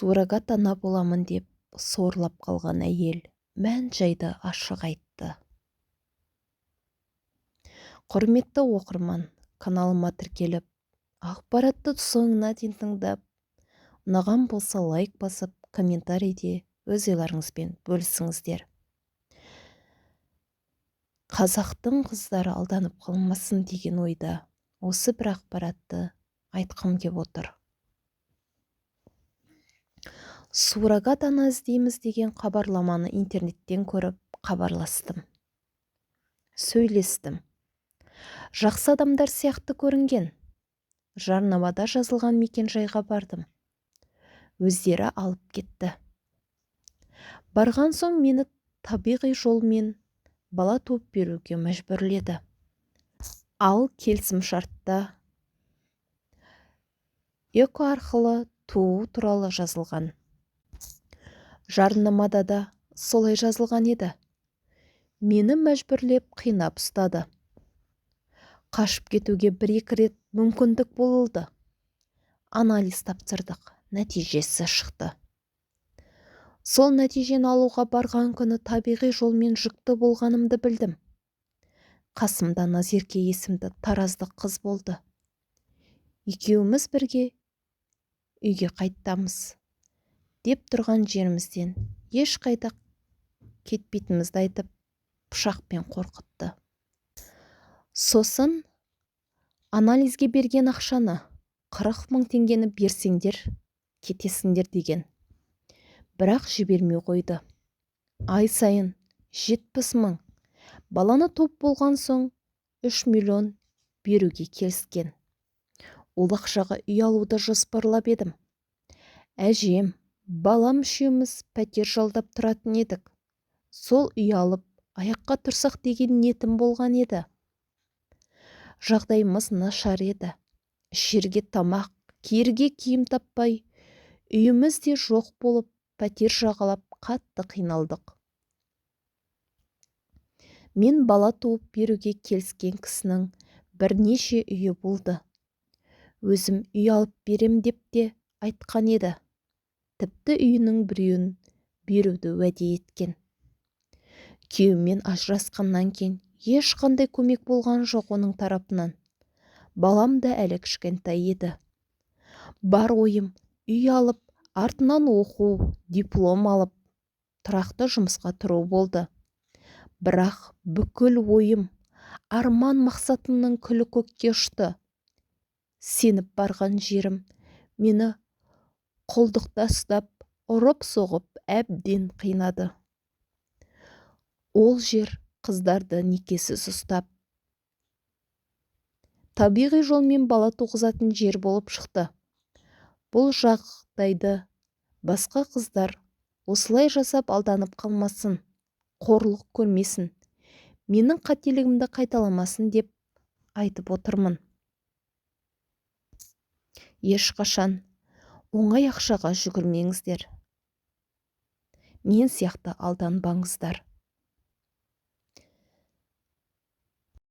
Суррогат ана боламын деп сорлап қалған әйел мән-жайды ашық айтты. Құрметті оқырман, каналыма тіркеліп, ақпаратты соңына дейін тыңдап, ұнаған болса лайк басып, комментарийде өз ойларыңызбен бөлісіңіздер. Қазақтың қыздары алданып қалмасын деген ойда осы бір ақпаратты айтқым кеп отыр. Суррогат ана іздейміз деген хабарламаны интернеттен көріп хабарластым. Сөйлестім. Жақсы адамдар сияқты көрінген. Жарнамада жазылған мекен-жайға бардым. Өздері алып кетті. Барған соң мені табиғи жолмен бала туып беруге мәжбүрледі. Ал келісімшартта эко арқылы туу туралы жазылған. Жарнамада да солай жазылған еді. Мені мәжбүрлеп қинап ұстады. Қашып кетуге бір-екі рет мүмкіндік болды. Анализ тапсырдық, нәтижесі шықты. Сол нәтижені алуға барған күні табиғи жолмен жүкті болғанымды білдім. Қасымда Назерке есімді таразды қыз болды. Екеуміз бірге үйге қайтамыз деп тұрған жерімізден ешқайда кетпейтінімізді айтып, пышақпен қорқытты. Сосын анализге берген ақшаны 40 000 теңгені берсеңдер, кетесіңдер деген. Бірақ жібермей қойды. Ай сайын 70 000, баланы туып болған соң 3 миллион беруге келіскен. Ол ақшаға үй алуды жоспарлап едім. Әжем, балам үшеуміз пәтер жалдап тұратын едік. Сол үй алып, аяққа тұрсақ деген ниетім болған еді. Жағдайымыз нашар еді. Ішерге тамақ, киерге киім таппай, үйіміз де жоқ болып, пәтер жағалап қатты қиналдық. Мен бала туып беруге келіскен кісінің бірнеше үйі болды. Өзім үй алып берем деп те айтқан еді. Тіпті үйінің біреуін беруді уәде еткен. Күйеуімен ажырасқаннан кейін ешқандай көмек болған жоқ оның тарапынан. Балам да әлі кішкентай еді. Бар ойым үй алып, артынан оқу, диплом алып, тұрақты жұмысқа тұру болды. Бірақ бүкіл ойым, арман мақсатымның күлі көкке ұшты. Сеніп барған жерім мені құлдықта ұстап, ұрып-соғып әбден қинады. Ол жер қыздарды некесіз ұстап, табиғи жолмен бала туғызатын жер болып шықты. Бұл жағдайды басқа қыздар осылай жасап алданып қалмасын, қорлық көрмесін, менің қателігімді қайталамасын деп айтып отырмын. Ешқашан оңай ақшаға жүгірмеңіздер. Мен сияқты алданбаңыздар.